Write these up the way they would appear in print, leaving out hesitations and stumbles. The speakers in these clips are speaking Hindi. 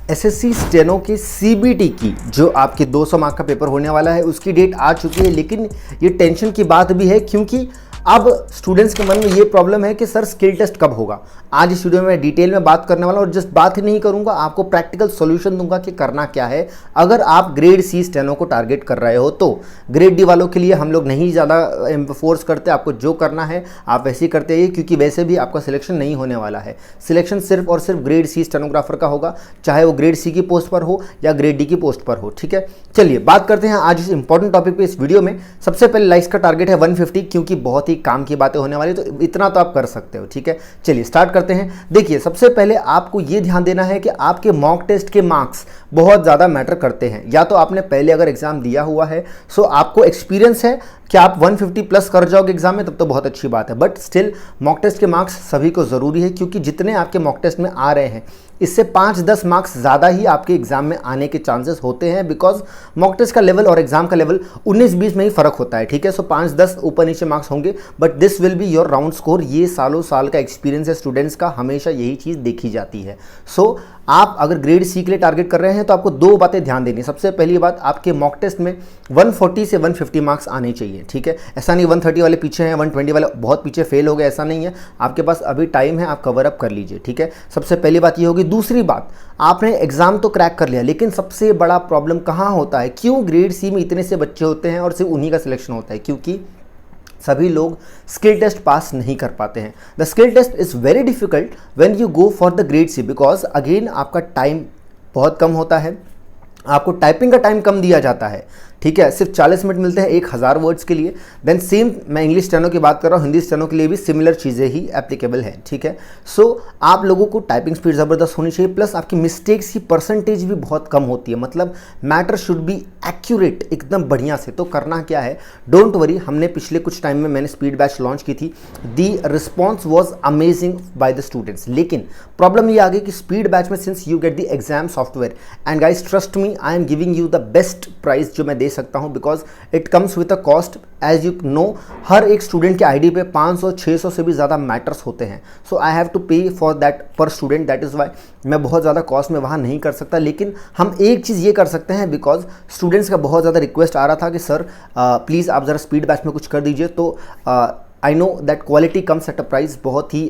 एसएससी स्टेनो के सीबीटी की जो आपके 200 मार्क का पेपर होने वाला है उसकी डेट आ चुकी है, लेकिन ये टेंशन की बात भी है क्योंकि अब स्टूडेंट्स के मन में ये प्रॉब्लम है कि सर स्किल टेस्ट कब होगा। आज इस वीडियो में डिटेल में बात करने वाला हूं और जस्ट बात ही नहीं करूंगा, आपको प्रैक्टिकल सॉल्यूशन दूंगा कि करना क्या है। अगर आप ग्रेड सी स्टेनो को टारगेट कर रहे हो तो ग्रेड डी वालों के लिए हम लोग नहीं ज़्यादा फोर्स करते, आपको जो करना है आप वैसे ही करते हैं क्योंकि वैसे भी आपका सिलेक्शन नहीं होने वाला है। सिलेक्शन सिर्फ और सिर्फ ग्रेड सी स्टेनोग्राफर का होगा, चाहे वो ग्रेड सी की पोस्ट पर हो या ग्रेड डी की पोस्ट पर हो। ठीक है, चलिए बात करते हैं आज इस इंपॉर्टेंट टॉपिक पे इस वीडियो में। सबसे पहले लाइक्स का टारगेट है 150 क्योंकि बहुत ही काम की बातें होने वाली, तो इतना तो आप कर सकते हो। ठीक है, चलिए स्टार्ट करते हैं। देखिए सबसे पहले आपको ये ध्यान देना है कि आपके मॉक टेस्ट के मार्क्स बहुत ज़्यादा मैटर करते हैं। या तो आपने पहले अगर एग्जाम दिया हुआ है सो आपको एक्सपीरियंस है कि आप 150 प्लस कर जाओगे एग्जाम में, तब तो बहुत अच्छी बात है। बट स्टिल मॉक टेस्ट के मार्क्स सभी को ज़रूरी है क्योंकि जितने आपके मॉक टेस्ट में आ रहे हैं इससे 5-10 मार्क्स ज़्यादा ही आपके एग्जाम में आने के चांसेस होते हैं, बिकॉज मॉक टेस्ट का लेवल और एग्जाम का लेवल 19-20 में ही फर्क होता है। ठीक है, सो 5-10 ऊपर नीचे मार्क्स होंगे but this will be your round score. ये सालों साल का एक्सपीरियंस है स्टूडेंट्स का, हमेशा यही चीज़ देखी जाती है। सो आप अगर ग्रेड सी के लिए टारगेट कर रहे हैं तो आपको दो बातें ध्यान देनी। सबसे पहली बात, आपके मॉक टेस्ट में 140 से 150 मार्क्स आने चाहिए। ठीक है, ऐसा नहीं 130 वाले पीछे हैं, 120 वाले बहुत पीछे फेल हो गए, ऐसा नहीं है। आपके पास अभी टाइम है, आप कवर अप कर लीजिए। ठीक है, सबसे पहली बात ये होगी। दूसरी बात, आपने एग्जाम तो क्रैक कर लिया, लेकिन सबसे बड़ा प्रॉब्लम कहाँ होता है, क्यों ग्रेड सी में इतने से बच्चे होते हैं और सिर्फ उन्हीं का सिलेक्शन होता है, क्योंकि सभी लोग स्किल टेस्ट पास नहीं कर पाते हैं। The skill test is very difficult when you go for the grade C, because again आपका टाइम बहुत कम होता है, आपको टाइपिंग का टाइम कम दिया जाता है। ठीक है, सिर्फ 40 मिनट मिलते हैं 1000 वर्ड्स के लिए। देन सेम, मैं इंग्लिश स्टेनो की बात कर रहा हूँ, हिंदी स्टेनो के लिए भी सिमिलर चीज़ें ही एप्लीकेबल हैं। ठीक है, सो आप लोगों को टाइपिंग स्पीड ज़बरदस्त होनी चाहिए, प्लस आपकी मिस्टेक्स की परसेंटेज भी बहुत कम होती है। मतलब मैटर शुड बी एक्यूरेट एकदम बढ़िया से। तो करना क्या है, डोंट वरी, हमने पिछले कुछ टाइम में मैंने स्पीड बैच लॉन्च की थी, the response was amazing by the students. लेकिन प्रॉब्लम ये आ गई कि स्पीड बैच में since you get the exam software and guys trust me, I am giving you the best price जो मैं दे सकता हूं, because it comes with a cost. As you know, हर एक स्टूडेंट के आईडी पे 500-600 से भी ज़्यादा मैटर्स होते हैं। सो आई हैव टू पे फॉर दैट पर स्टूडेंट, दैट इज़ वाई मैं बहुत ज़्यादा कॉस्ट में वहाँ नहीं कर सकता। लेकिन हम एक चीज़ ये कर सकते हैं, बिकॉज स्टूडेंट्स का बहुत ज़्यादा रिक्वेस्ट आ रहा था कि सर प्लीज़ आप ज़रा स्पीड बैच में कुछ कर दीजिए। तो I know that quality comes at a price, बहुत ही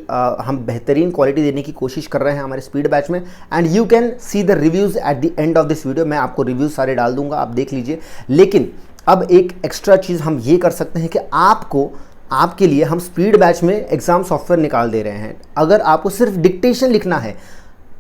हम बेहतरीन क्वालिटी देने की कोशिश कर रहे हैं हमारे स्पीड बैच में। And you can see the reviews at the end of this video. मैं आपको रिव्यूज़ सारे डाल दूंगा, आप देख लीजिए। लेकिन अब एक एक्स्ट्रा चीज़ हम ये कर सकते हैं कि आपके लिए हम स्पीड बैच में एग्ज़ाम सॉफ्टवेयर निकाल दे रहे हैं। अगर आपको सिर्फ डिक्टेशन लिखना है,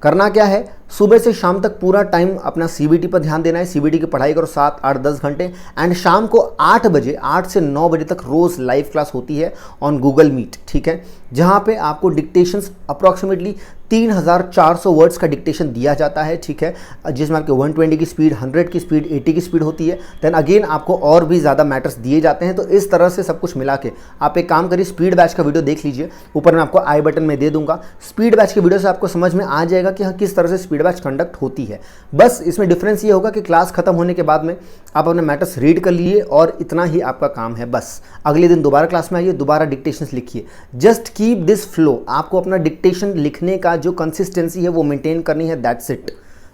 करना क्या है, सुबह से शाम तक पूरा टाइम अपना सीबीटी पर ध्यान देना है। सीबीटी की पढ़ाई करो 7-8-10 घंटे, एंड शाम को 8 बजे 8 से 9 बजे तक रोज़ लाइव क्लास होती है ऑन गूगल मीट। ठीक है, जहाँ पे आपको डिक्टेशंस अप्रॉक्सीमेटली 3400 वर्ड्स का डिक्टेशन दिया जाता है। ठीक है, जिसमें आपके 120 की स्पीड, 100 की स्पीड, 80 की स्पीड होती है। देन अगेन आपको और भी ज़्यादा मैटर्स दिए जाते हैं। तो इस तरह से सब कुछ मिला के आप एक काम करिए, स्पीड बैच का वीडियो देख लीजिए, ऊपर मैं आपको आई बटन में दे दूंगा। स्पीड बैच की वीडियो से आपको समझ में आ जाएगा कि हाँ किस तरह से स्पीड बैच कंडक्ट होती है। बस इसमें डिफरेंस ये होगा कि क्लास खत्म होने के बाद में आप अपने मैटर्स रीड कर लिए और इतना ही आपका काम है। बस अगले दिन दोबारा क्लास में आइए, दोबारा डिक्टेशंस लिखिए। Just keep this flow. आपको अपना डिक्टेशन लिखने का जो कंसिस्टेंसी है वो मेंटेन करनी है, दैट्स इट।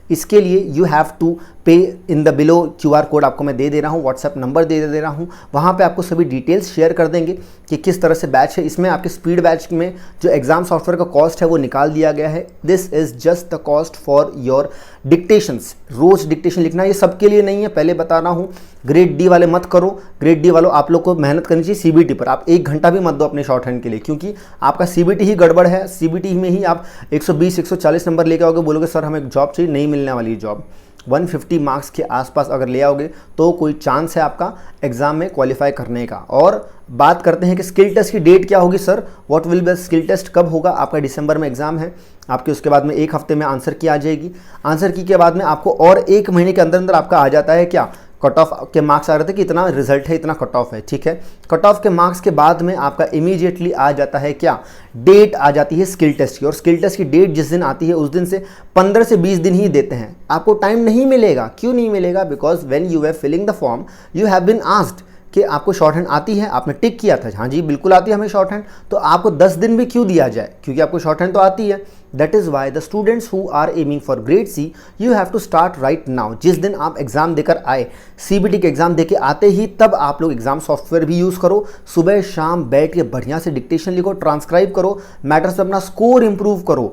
इसके लिए यू हैव टू पे in the below QR code आपको मैं दे दे रहा हूँ, व्हाट्सएप नंबर दे रहा हूँ, वहाँ पे आपको सभी डिटेल्स शेयर कर देंगे कि किस तरह से बैच है। इसमें आपके स्पीड बैच में जो एग्जाम सॉफ्टवेयर का कॉस्ट है वो निकाल दिया गया है। This is just the cost for your dictations. रोज़ डिक्टेशन लिखना, ये सबके लिए नहीं है, पहले बता रहा हूँ। ग्रेड डी वाले मत करो, ग्रेड डी वालों आप लोग को मेहनत करनी चाहिए सीबीटी पर। आप 1 घंटा भी मत दो अपने शॉर्ट हैंड के लिए, क्योंकि आपका सीबीटी ही गड़बड़ है। सीबीटी में ही आप 120-140 नंबर लेके आओगे, बोलोगे सर हमें जॉब चाहिए, नहीं मिलने वाली जॉब। 150 मार्क्स के आसपास अगर ले आओगे तो कोई चांस है आपका एग्जाम में क्वालिफाई करने का। और बात करते हैं कि स्किल टेस्ट की डेट क्या होगी। Sir what will be skill test, कब होगा? आपका दिसंबर में एग्जाम है आपके, उसके बाद में 1 हफ्ते में आंसर की आ जाएगी। आंसर की के बाद में आपको और 1 महीने के अंदर अंदर आपका आ जाता है क्या, कट ऑफ के मार्क्स आ रहे थे कि इतना रिजल्ट है, इतना कट ऑफ है। ठीक है, कट ऑफ के मार्क्स के बाद में आपका इमीडिएटली आ जाता है क्या, डेट आ जाती है स्किल टेस्ट की। और स्किल टेस्ट की डेट जिस दिन आती है उस दिन से 15 से 20 दिन ही देते हैं, आपको टाइम नहीं मिलेगा। क्यों नहीं मिलेगा? Because when you are filling the form you have been asked कि आपको शॉर्ट हैंड आती है, आपने टिक किया था हाँ जी बिल्कुल आती है हमें शॉर्ट हैंड, तो आपको 10 दिन भी क्यों दिया जाए, क्योंकि आपको शॉर्ट हैंड तो आती है। That is why the students who are aiming for grade C you have to start right now. जिस दिन आप एग्जाम देकर आए, सीबीटी के एग्जाम देके आते ही तब आप लोग एग्जाम सॉफ्टवेयर भी यूज़ करो, सुबह शाम बैठ के बढ़िया से डिक्टेशन लिखो, ट्रांसक्राइब करो, मैटर्स पे अपना स्कोर इंप्रूव करो,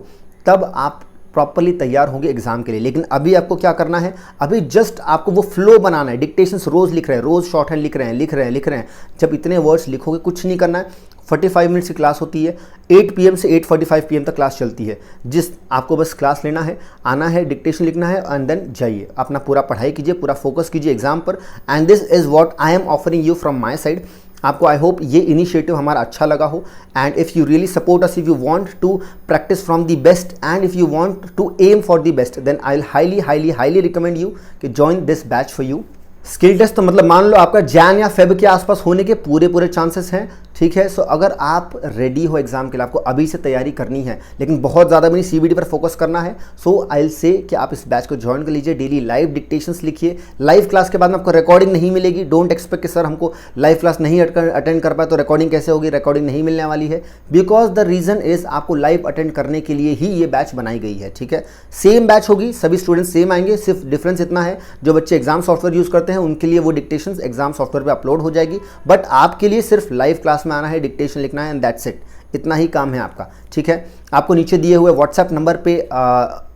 तब आप प्रॉपर्ली तैयार होंगे एग्जाम के लिए। लेकिन अभी आपको क्या करना है, अभी जस्ट आपको वो फ्लो बनाना है, डिक्टेशंस रोज लिख रहे हैं, रोज शॉर्ट हैंड लिख रहे हैं। जब इतने वर्ड्स लिखोगे कुछ नहीं करना है। 45 मिनट्स की क्लास होती है, 8 PM से 8:45 PM तक क्लास चलती है। जिस आपको बस क्लास लेना है, आना है, डिक्टेशन लिखना है एंड देन जाइए, अपना पूरा पढ़ाई कीजिए, पूरा फोकस कीजिए एग्जाम पर। And this is what I am offering you from my side. आपको आई होप ये इनिशिएटिव हमारा अच्छा लगा हो, and if you really support us, if you want to practise from the best and if you want to aim for the best, then I will highly recommend you कि join this batch for you. Skill test तो मतलब मान लो आपका जैन या फेब के आसपास होने के पूरे चांसेस हैं, ठीक है। सो अगर आप रेडी हो एग्जाम के लिए, आपको अभी से तैयारी करनी है लेकिन बहुत ज़्यादा भी नहीं, सीबीटी पर फोकस करना है, सो आई विल से कि आप इस बैच को ज्वाइन कर लीजिए। डेली लाइव डिक्टेशंस लिखिए, लाइव क्लास के बाद में आपको रिकॉर्डिंग नहीं मिलेगी। डोंट एक्सपेक्ट कि सर हमको लाइव क्लास नहीं अटेंड कर पाए तो रिकॉर्डिंग कैसे होगी, रिकॉर्डिंग नहीं मिलने वाली है, बिकॉज द रीज़न इज आपको लाइव अटेंड करने के लिए ही ये बैच बनाई गई है, ठीक है। सेम बैच होगी, सभी स्टूडेंट्स सेम आएंगे, सिर्फ डिफरेंस इतना है जो बच्चे एग्जाम सॉफ्टवेयर यूज़ करते हैं उनके लिए वो डिक्टेशंस एग्जाम सॉफ्टवेयर पे अपलोड हो जाएगी, बट आपके लिए सिर्फ लाइव क्लास में आना है, डिक्टेशन लिखना है एंड दैट्स इट। इतना ही काम है आपका, ठीक है। आपको नीचे दिए हुए व्हाट्सएप नंबर पे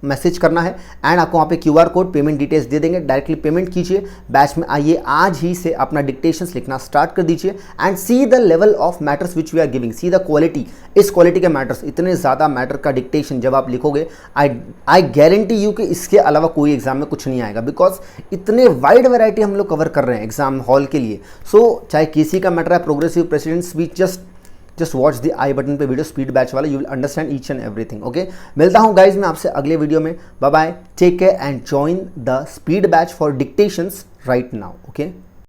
मैसेज करना है एंड आपको वहाँ पे QR कोड, पेमेंट डिटेल्स दे देंगे, डायरेक्टली पेमेंट कीजिए, बैच में आइए, आज ही से अपना डिक्टेशंस लिखना स्टार्ट कर दीजिए and see the level of matters which we are giving, see the quality. इस क्वालिटी के मैटर्स, इतने ज़्यादा मैटर का डिक्टेशन जब आप लिखोगे, आई गारंटी यू कि इसके अलावा कोई एग्जाम में कुछ नहीं आएगा, बिकॉज इतने वाइड वैरायटी हम लोग कवर कर रहे हैं एग्जाम हॉल के लिए। सो चाहे किसी का मैटर है, प्रोग्रेसिव प्रेसिडेंट्स भी, just watch the I button पे वीडियो स्पीड बैच वाला, you will understand each and everything. Okay, मिलता हूँ गाइज मैं आपसे अगले वीडियो में। Bye bye, take care and join the speed batch for dictations right now. Okay.